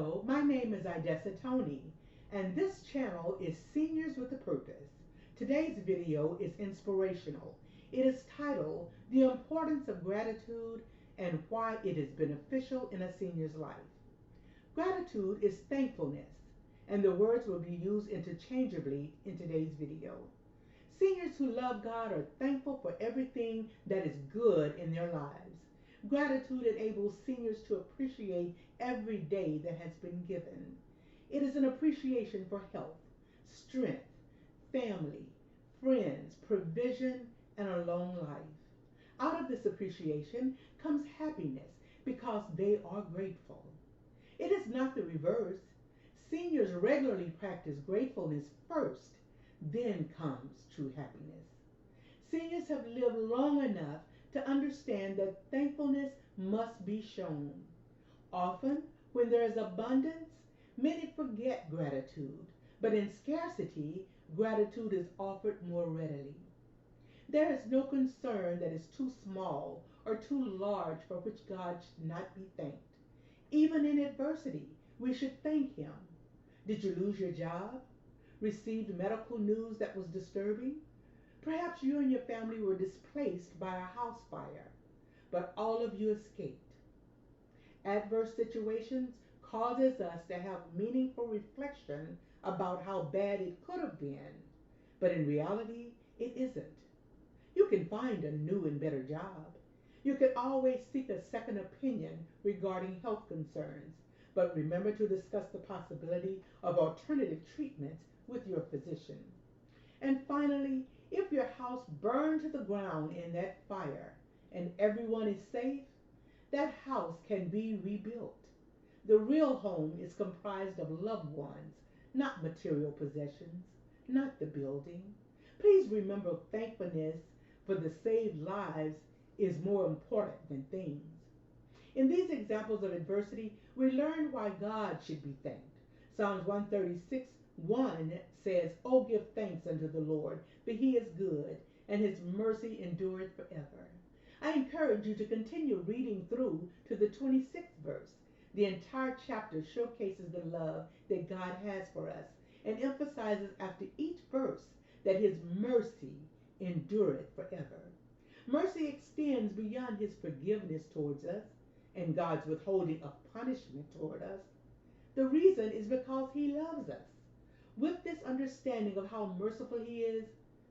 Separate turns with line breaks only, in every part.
Hello, my name is Idessa Tony, and this channel is Seniors with a Purpose. Today's video is inspirational. It is titled, The Importance of Gratitude and Why It is Beneficial in a Senior's Life. Gratitude is thankfulness, and the words will be used interchangeably in today's video. Seniors who love God are thankful for everything that is good in their lives. Gratitude enables seniors to appreciate every day that has been given. It is an appreciation for health, strength, family, friends, provision, and a long life. Out of this appreciation comes happiness because they are grateful. It is not the reverse. Seniors regularly practice gratefulness first, then comes true happiness. Seniors have lived long enough to understand that thankfulness must be shown. Often, when there is abundance, many forget gratitude, but in scarcity, gratitude is offered more readily. There is no concern that is too small or too large for which God should not be thanked. Even in adversity, we should thank Him. Did you lose your job? Received medical news that was disturbing? Perhaps you and your family were displaced by a house fire, but all of you escaped. Adverse situations causes us to have meaningful reflection about how bad it could have been, but in reality, it isn't. You can find a new and better job. You can always seek a second opinion regarding health concerns, but remember to discuss the possibility of alternative treatments with your physician. And finally, if your house burned to the ground in that fire and everyone is safe, that house can be rebuilt. The real home is comprised of loved ones, not material possessions, not the building. Please remember thankfulness for the saved lives is more important than things. In these examples of adversity, we learn why God should be thanked. Psalms 136:1 says, "Oh, give thanks unto the Lord, for He is good, and His mercy endureth forever." I encourage you to continue reading through to the 26th verse. The entire chapter showcases the love that God has for us and emphasizes after each verse that His mercy endureth forever. Mercy extends beyond His forgiveness towards us and God's withholding of punishment toward us. The reason is because He loves us. With this understanding of how merciful He is,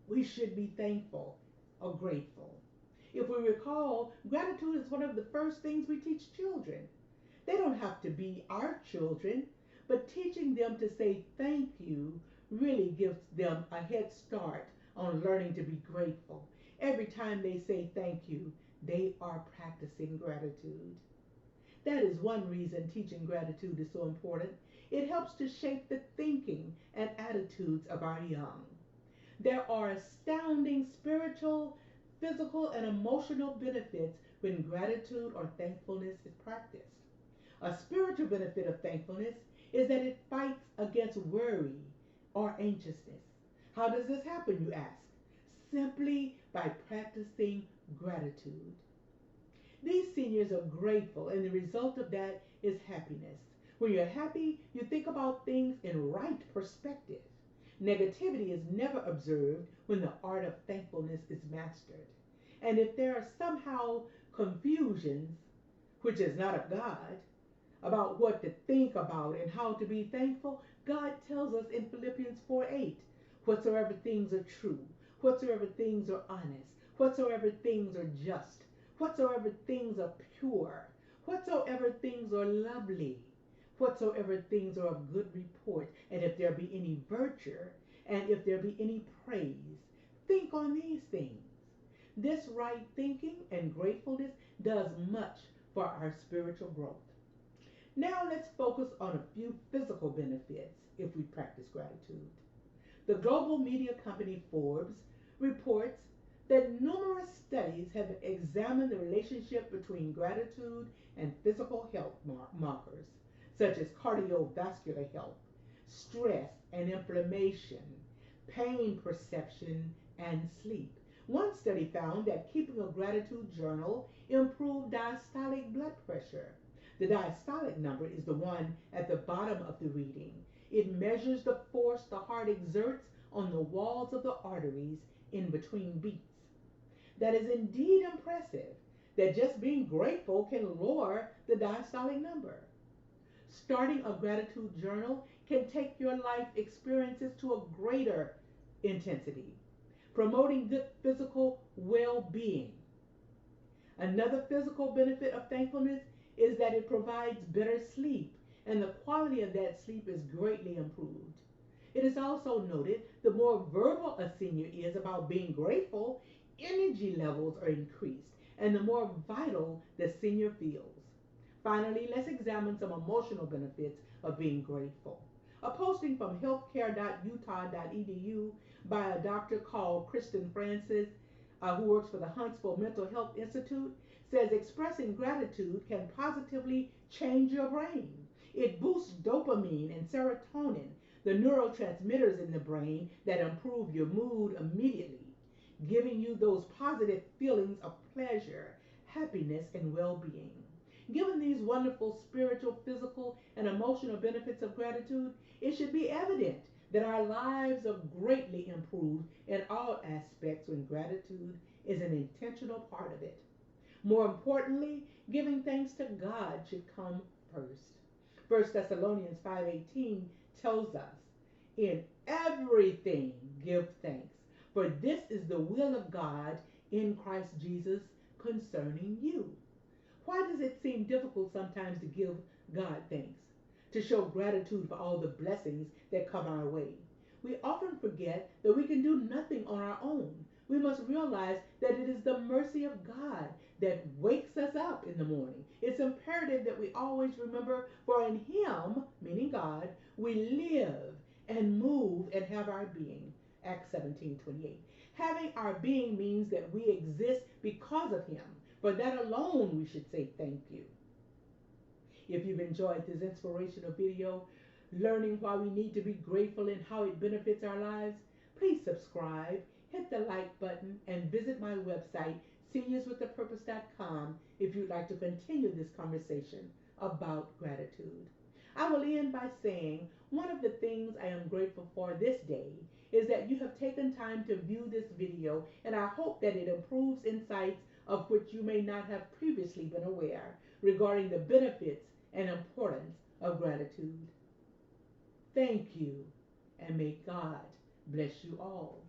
we should be thankful or grateful. If we recall, gratitude is one of the first things we teach children. They don't have to be our children, but teaching them to say thank you really gives them a head start on learning to be grateful. Every time they say thank you, they are practicing gratitude. That is one reason teaching gratitude is so important. It helps to shape the thinking and attitudes of our young. There are astounding spiritual, physical, and emotional benefits when gratitude or thankfulness is practiced. A spiritual benefit of thankfulness is that it fights against worry or anxiousness. How does this happen, you ask? Simply by practicing gratitude. These seniors are grateful, and the result of that is happiness. When you're happy, you think about things in right perspective. Negativity is never observed when the art of thankfulness is mastered. And if there are somehow confusions, which is not of God, about what to think about and how to be thankful, God tells us in Philippians 4:8, whatsoever things are true, whatsoever things are honest, whatsoever things are just, whatsoever things are pure, whatsoever things are lovely, whatsoever things are of good report, and if there be any virtue, and if there be any praise, think on these things. This right thinking and gratefulness does much for our spiritual growth. Now let's focus on a few physical benefits if we practice gratitude. The global media company Forbes reports that numerous studies have examined the relationship between gratitude and physical health markers, such as cardiovascular health, stress and inflammation, pain perception, and sleep. One study found that keeping a gratitude journal improved diastolic blood pressure. The diastolic number is the one at the bottom of the reading. It measures the force the heart exerts on the walls of the arteries in between beats. That is indeed impressive, that just being grateful can lower the diastolic number. Starting a gratitude journal can take your life experiences to a greater intensity, promoting good physical well being. Another physical benefit of thankfulness is that it provides better sleep, and the quality of that sleep is greatly improved. It is also noted the more verbal a senior is about being grateful, energy levels are increased, and the more vital the senior feels. Finally, let's examine some emotional benefits of being grateful. A posting from healthcare.utah.edu by a doctor called Kristen Francis, who works for the Huntsville Mental Health Institute, says expressing gratitude can positively change your brain. It boosts dopamine and serotonin, the neurotransmitters in the brain that improve your mood immediately, giving you those positive feelings of pleasure, happiness, and well being. Given these wonderful spiritual, physical, and emotional benefits of gratitude, it should be evident that our lives are greatly improved in all aspects when gratitude is an intentional part of it. More importantly, giving thanks to God should come first. 1 Thessalonians 5:18 tells us, "In everything give thanks, for this is the will of God in Christ Jesus concerning you." Why does it seem difficult sometimes to give God thanks, to show gratitude for all the blessings that come our way? We often forget that we can do nothing on our own. We must realize that it is the mercy of God that wakes us up in the morning. It's imperative that we always remember, for in Him, meaning God, we live and move and have our being. Acts 17:28. Having our being means that we exist because of Him. For that alone, we should say thank you. If you've enjoyed this inspirational video, learning why we need to be grateful and how it benefits our lives, please subscribe, hit the like button, and visit my website, seniorswithapurpose.com, if you'd like to continue this conversation about gratitude. I will end by saying one of the things I am grateful for this day is that you have taken time to view this video, and I hope that it improves insights of which you may not have previously been aware regarding the benefits and importance of gratitude. Thank you, and may God bless you all.